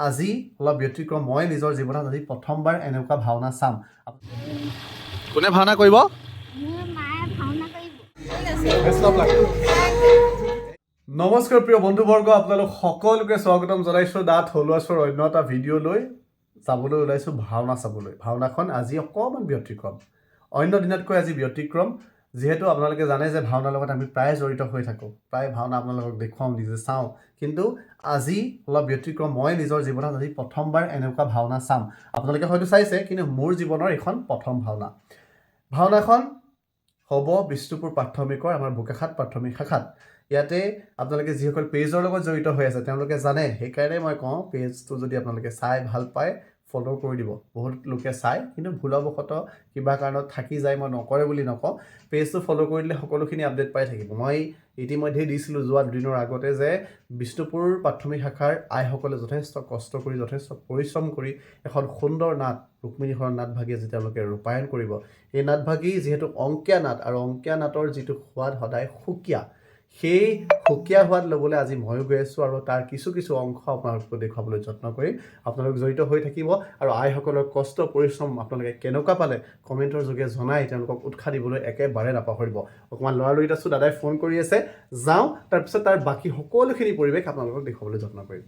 আজি অলপ ব্যতিক্ৰম মই নিজৰ জীৱনত আজি প্ৰথমবাৰ এনেকুৱা ভাওনা চাম। কোনে ভাওনা কৰিব? নমস্কাৰ প্ৰিয় বন্ধুবৰ্গ, আপোনালোক সকলোকে স্বাগতম জনাইছোঁ দা থলুৱাছৰ অন্য এটা ভিডিঅ' লৈ যাবলৈ ওলাইছোঁ ভাওনা চাবলৈ। ভাওনাখন আজি অকণমান ব্যতিক্ৰম, অন্য দিনতকৈ আজি ব্যতিক্ৰম। যিহেতু আপোনালোকে জানে যে ভাওনাৰ লগত আমি প্ৰায় জড়িত হৈ থাকোঁ, প্ৰায় ভাওনা আপোনালোকক দেখুৱাওঁ, নিজে চাওঁ, কিন্তু আজি অলপ ব্যতিক্ৰম মই নিজৰ জীৱনত আজি প্ৰথমবাৰ এনেকুৱা ভাওনা চাম। আপোনালোকে হয়তো চাইছে, কিন্তু মোৰ জীৱনৰ এইখন প্ৰথম ভাওনা। ভাওনাখন হ'ব বিষ্ণুপুৰ প্ৰাথমিকৰ আমাৰ বোকাখাট প্ৰাথমিক শাখাত। ইয়াতে আপোনালোকে যিসকল পেজৰ লগত জড়িত হৈ আছে তেওঁলোকে জানে, সেইকাৰণে মই কওঁ পেজটো যদি আপোনালোকে চাই ভাল পায় ফ'ল' কৰি দিব। বহুত লোকে চায় কিন্তু ভুলবশতঃ কিবা কাৰণত থাকি যায়, মই নকৰে বুলি নকওঁ। পেজটো ফ'ল' কৰি দিলে সকলোখিনি আপডেট পাই থাকিব। মই ইতিমধ্যেই দিছিলোঁ যোৱা দুদিনৰ আগতে যে বিষ্ণুপুৰ প্ৰাথমিক শাখাৰ আইসকলে যথেষ্ট কষ্ট কৰি, যথেষ্ট পৰিশ্ৰম কৰি এখন সুন্দৰ নাট, ৰুক্মিণীহৰণ নাটভাগী আজি তেওঁলোকে ৰূপায়ণ কৰিব। এই নাটভাগী যিহেতু অংকীয়া নাট, আৰু অংকীয়া নাটৰ যিটো সোৱাদ সদায় সুকীয়া, সেই সুকীয়া সোৱাদ ল'বলৈ আজি ময়ো গৈ আছোঁ, আৰু তাৰ কিছু অংশ আপোনালোকক দেখুৱাবলৈ যত্ন কৰিম। আপোনালোক জড়িত হৈ থাকিব, আৰু আইসকলৰ কষ্ট পৰিশ্ৰম আপোনালোকে কেনেকুৱা পালে কমেণ্টৰ যোগে জনাই তেওঁলোকক উৎসাহ দিবলৈ একেবাৰে নাপাহৰিব। অকণমান লৰালৰিত আছোঁ, দাদাই ফোন কৰি আছে, যাওঁ, তাৰপিছত তাৰ বাকী সকলোখিনি পৰিৱেশ আপোনালোকক দেখুৱাবলৈ যত্ন কৰিম।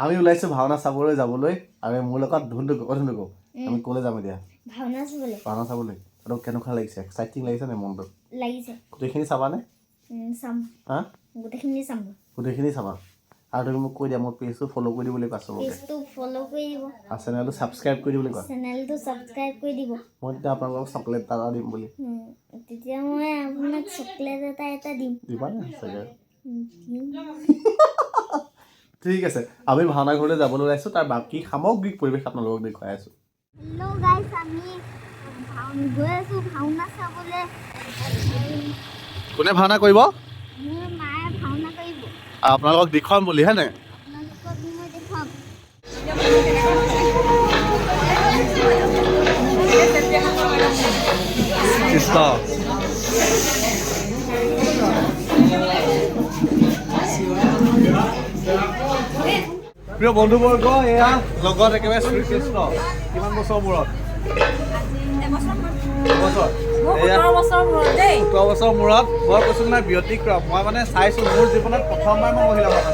আমি ওলাইছোঁ ভাওনা চাবলৈ যাবলৈ, আৰু মোৰ লগত ধুনটো আমি ক'লৈ যাম এতিয়া? ভাওনা চাবলৈ। আৰু কেনেকুৱা লাগিছে? এক্সাইটিং লাগিছে নে মনটো? লাগিছে। গোটেইখিনি চাবানে? চাম। হা? গোটেইখিনি চাবা। আৰু তুমি মোক কৈ দিয়া, মোৰ পেজটো ফ'ল' কৰি দিবলৈ কোৱা চবকে। পেজটো ফ'ল' কৰি দিব। আৰু চেনেলটো ছাবস্ক্ৰাইব কৰি দিবলৈ কোৱা। চেনেলটো ছাবস্ক্ৰাইব কৰি দিব। মই তেতিয়া আপোনালোকক চকলেট এটা দিম বুলি। তেতিয়া মই আপোনাক চকলেট এটা দিম। দিবানে চাগে? ঠিক আছে, আমি ভাওনা ঘৰলৈ যাবলৈ ওলাইছোঁ, তাৰ বাকী সামগ্ৰিক পৰিৱেশ আপোনালোকক দেখুৱাই আছোঁ। হেল্ল' গাইছ, আমি গৈ আছোঁ ভাওনা চাবলৈ। কোনে ভাওনা কৰিব? মোৰ মায়ে ভাওনা কৰিব। আপোনালোকক দেখুৱাম বুলি, হয়নে? আপোনালোকক মই দেখুৱাম। কৃষ্ণ প্ৰিয় বন্ধুবৰ্গ, এয়া লগত একেবাৰে শ্ৰীকৃষ্ণ। কিমান বছৰ মূৰত? 17 বছৰ মূৰত। মই কৈছোঁ মানে ব্যতিক্ৰম। মই মানে চাইছোঁ, মোৰ জীৱনত প্ৰথমবাৰ মই মহিলা ভাওনা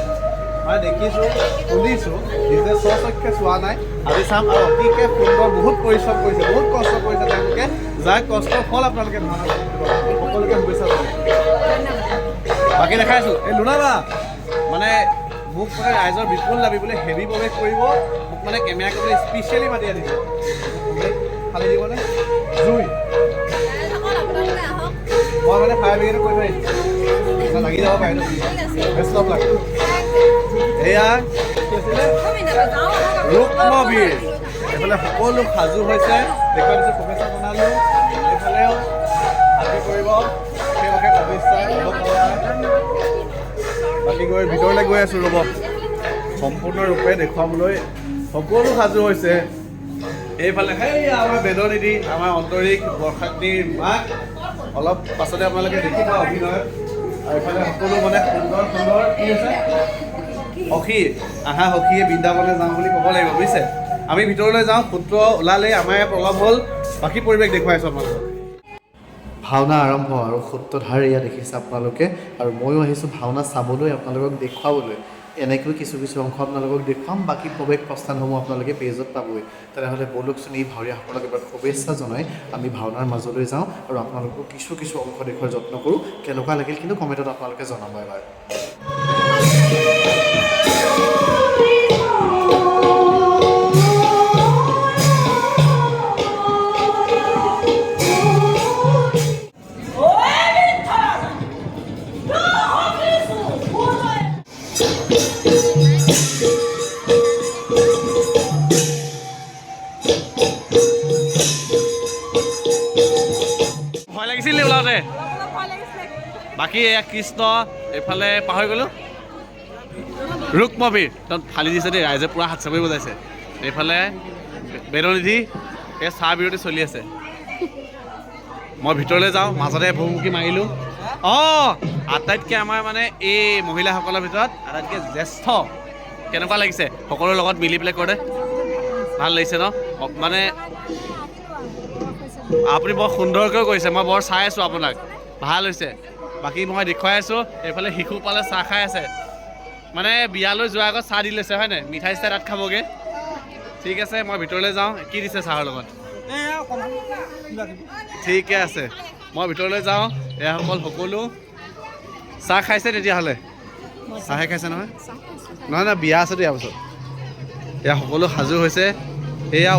মই দেখিছোঁ, শুনিছোঁ, নিজে স্বচক্ষে চোৱা নাই। আজি চাম, আৰু অতিকে সুন্দৰ, বহুত পৰিশ্ৰম কৰিছে, বহুত কষ্ট কৰিছে তেওঁলোকে, যাৰ কষ্টৰ ফল আপোনালোকে ভাওনা সকলোকে শুভেচ্ছা জনাই। বাকী দেখাইছোঁ এই লুনাবা মানে মোক মানে ৰাইজৰ বিপুল দাবী বোলে হেভি প্ৰৱেশ কৰিব, মোক মানে কেমেৰা কৰিবলৈ স্পেচিয়েলি মাতি আনিছে। খালি দিবনে? জুই মই মানে ফায়াৰ ব্ৰিগেডত কৈ থৈ আহিছোঁ, লাগি যাব পাৰে। Best of luck. এয়া ৰুক্মবীৰ, এইফালে সকলো সাজু হৈছে, দেখুৱাই দিছোঁ, শুভেচ্ছা জনালোঁ। এইফালেও আজি কৰিব, সেইভাগে শুভেচ্ছা। বাকী গৈ ভিতৰলৈ গৈ আছোঁ, ৰ'ব, সম্পূৰ্ণৰূপে দেখুৱাবলৈ সকলো সাজু হৈছে। এইফালে সেই আমাৰ বেদনিধি, আমাৰ অন্তৰীক বৰ্ষাগ্নিৰ মাক, অলপ পাছতে আপোনালোকে দেখিব অভিনয়। আৰু এইফালে সকলো মানে সুন্দৰ কি হৈছে, সখী, আহা সখীয়ে বৃন্দাবনলৈ যাওঁ বুলি ক'ব লাগিব, বুজিছে। আমি ভিতৰলৈ যাওঁ, সূত্ৰ ওলালেই আমাৰ ইয়াত অলপ হ'ল, বাকী পৰিৱেশ দেখুৱাইছোঁ আপোনালোকক। ভাওনা আৰম্ভ, আৰু সূত্ৰধাৰ এয়া দেখিছে আপোনালোকে, আৰু ময়ো আহিছোঁ ভাওনা চাবলৈ, আপোনালোকক দেখুৱাবলৈ। এনেকৈ কিছু অংশ আপোনালোকক দেখুৱাম, বাকী প্ৰৱেশ প্ৰস্থানসমূহ আপোনালোকে পেজত পাবই। তেনেহ'লে ব'লকচোন এই ভাৱৰীয়াসকলক এবাৰ শুভেচ্ছা জনাই আমি ভাওনাৰ মাজলৈ যাওঁ, আৰু আপোনালোকক কিছু অংশ দেখুৱাৰ যত্ন কৰোঁ। কেনেকুৱা লাগিল কিন্তু কমেণ্টত আপোনালোকে জনাব এবাৰ। ভয় লাগিছিল ওলাওঁতে? বাকী বাকী এয়া কৃষ্ণ এইফালে পাহৰি গ'লোঁ ৰুক্মবীৰ একদম ফালি দিছে দেই ৰাইজে পূৰা হাত চাপৰি বজাইছে এইফালে বেদনিধি এই চাহ বিৰতি চলি আছে মই ভিতৰলৈ যাওঁ মাজতে ভুমুকি মাৰিলোঁ অঁ আটাইতকৈ আমাৰ মানে এই মহিলাসকলৰ ভিতৰত আটাইতকৈ জ্যেষ্ঠ কেনেকুৱা লাগিছে সকলোৰে লগত মিলি পেলাই কৰোঁতে ভাল লাগিছে ন মানে আপুনি বৰ সুন্দৰকৈ কৰিছে মই বৰ চাই আছোঁ আপোনাক ভাল হৈছে বাকী মই দেখুৱাই আছোঁ এইফালে শিশুপালে চাহ খাই আছে মানে বিয়ালৈ যোৱাৰ আগত চাহ দি লৈছে হয় নাই মিঠাই চিঠাই তাত খাবগৈ ঠিক আছে মই ভিতৰলৈ যাওঁ কি দিছে চাহৰ লগত ঠিকে আছে মই ভিতৰলৈ যাওঁ এয়াসকল সকলো চাহ খাইছে তেতিয়াহ'লে চাহে খাইছে নহয় নহয় নহয় বিয়া আছেতো ইয়াৰ পাছত এয়া সকলো সাজু হৈছে এয়া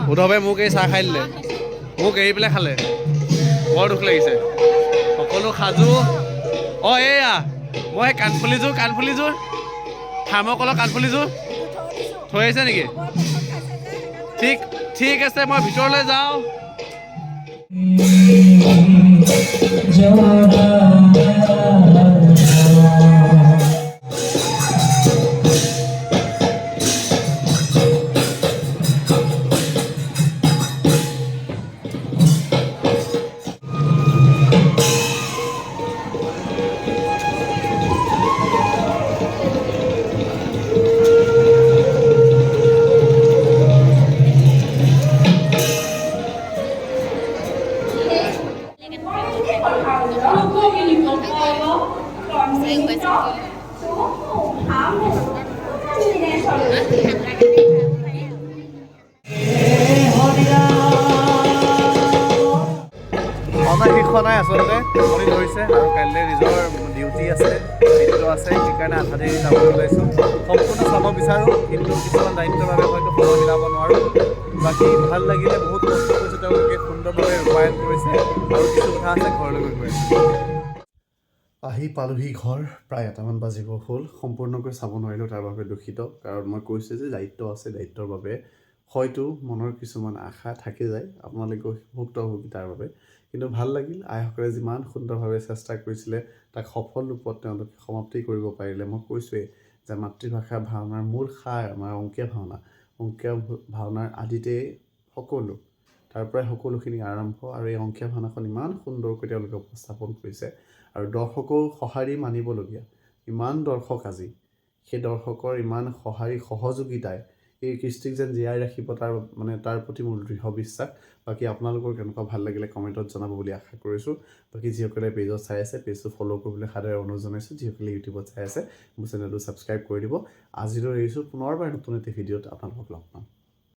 উদ্ধৱে মোক এই চাহ খাই দিলে মোক এৰি পেলাই খালে বৰ দুখ লাগিছে সকলো সাজু অঁ এয়া মই সেই কাণফুলিযোৰ থাৰ্মকলৰ কাণফুলিযোৰ থৈ আহিছে নেকি ঠিক আছে মই ভিতৰলৈ যাওঁ শিক্ষা নাই আচলতে টোপনি ধৰিছে আৰু কাইলৈ নিজৰ ডিউটি আছে দায়িত্ব আছে সেইকাৰণে আধা দেৰি যাবলৈ ওলাইছোঁ সম্পূৰ্ণ চাব বিচাৰোঁ কিন্তু কিছুমান দায়িত্বৰ বাবে হয়তো সময় মিলাব নোৱাৰোঁ বাকী ভাল লাগিলে বহুত কষ্ট কৰিছে তেওঁলোকে সুন্দৰভাৱে ৰূপায়ণ কৰিছে আৰু কিছু কথা আছে ঘৰলৈ গৈ আছোঁ আহি পালোহি ঘৰ প্ৰায় 1টামান বাজিব হ'ল সম্পূৰ্ণকৈ চাব নোৱাৰিলোঁ তাৰ বাবে দুখিত কাৰণ মই কৈছোঁ যে দায়িত্ব আছে দায়িত্বৰ বাবে হয়তো মনৰ কিছুমান আশা থাকি যায় আপোনালোকে ভুক্তভোগী তাৰ বাবে কিন্তু ভাল লাগিল আইসকলে যিমান সুন্দৰভাৱে চেষ্টা কৰিছিলে তাক সফল ৰূপত তেওঁলোকে সমাপ্তি কৰিব পাৰিলে মই কৈছোঁৱেই যে মাতৃভাষা ভাওনাৰ মূল সাৰ আমাৰ অংকীয়া ভাওনাৰ আদিতে সকলো তাৰ পৰাই সকলোখিনি আৰম্ভ আৰু এই অংকীয়া ভাওনাখন ইমান সুন্দৰকৈ তেওঁলোকে উপস্থাপন কৰিছে আৰু দৰ্শকৰ সঁহাৰি মানিবলগীয়া ইমান দৰ্শক আজি সেই দৰ্শকৰ ইমান সহযোগিতাই এই কৃষ্টিক যেন জীয়াই ৰাখিব তাৰ প্ৰতি মোৰ দৃঢ় বিশ্বাস বাকী আপোনালোকৰ কেনেকুৱা ভাল লাগিলে কমেণ্টত জনাব বুলি আশা কৰিছোঁ বাকী যিসকলে পেজত চাই আছে পেজটো ফ'ল' কৰিবলৈ সাদৰে অনুৰোধ জনাইছোঁ যিসকলে ইউটিউবত চাই আছে মোৰ চেনেলটো ছাবস্ক্ৰাইব কৰি দিব আজিলৈ এৰিছোঁ পুনৰবাৰ নতুন এটা ভিডিঅ'ত আপোনালোকক লগ পাম